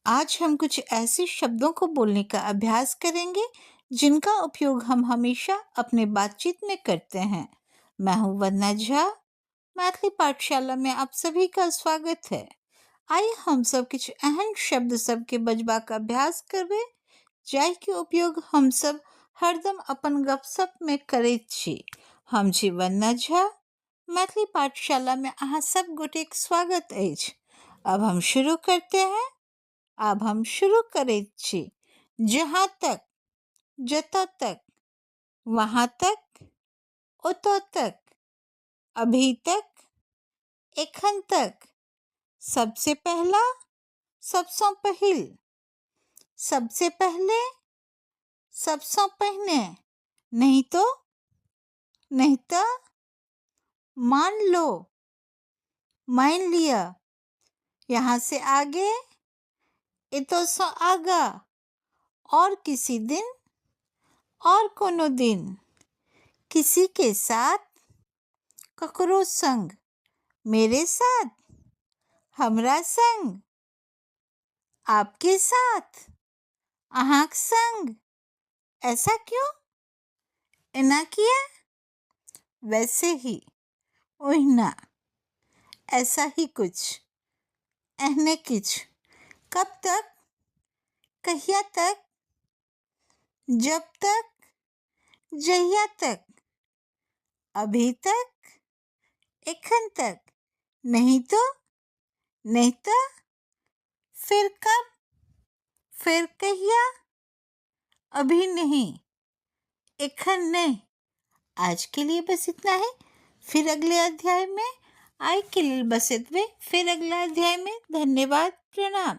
आज हम कुछ ऐसे शब्दों को बोलने का अभ्यास करेंगे जिनका उपयोग हम हमेशा अपने बातचीत में करते हैं। मैं हूँ वंदना झा। मैथिली पाठशाला में आप सभी का स्वागत है। आइए हम सब कुछ एहन शब्द सब के बजबा का अभ्यास करबे जाहि के उपयोग हम सब हरदम अपन गपशप में करैत छी। हम छी वंदना झा। मैथिली पाठशाला में अहाँ सब गोटेक स्वागत अछि। अब हम शुरू करते हैं। अब हम शुरू करैत छी। जहाँ तक, जतऽ तक, वहाँ तक, ओतऽ तक, अभी तक, एखन तक, सबसे पहला, सबसँ पहिल, सबसे पहले, सबसँ पहिने, नहीं तो, नहीं तो, मान लो, मान लिया, यहाँ से आगे, इतो से आगा, और किसी दिन, और कोनो दिन, किसी के साथ, ककरो संग, मेरे साथ, हमरा संग, आपके साथ, अहाँक संग। ऐसा क्यों? एना किया? वैसे ही, ओहिना, ऐसा ही कुछ, एहने किछ। कब तक? कहिया तक? जब तक? जहिया तक? अभी तक? एखन तक? नहीं तो? नहीं तो? फिर कब? फिर कहिया? अभी नहीं, एखन नहीं। आज के लिए बस इतना है। फिर अगले अध्याय में, आय के लिए बस इतने। फिर अगला अध्याय में। धन्यवाद, प्रणाम।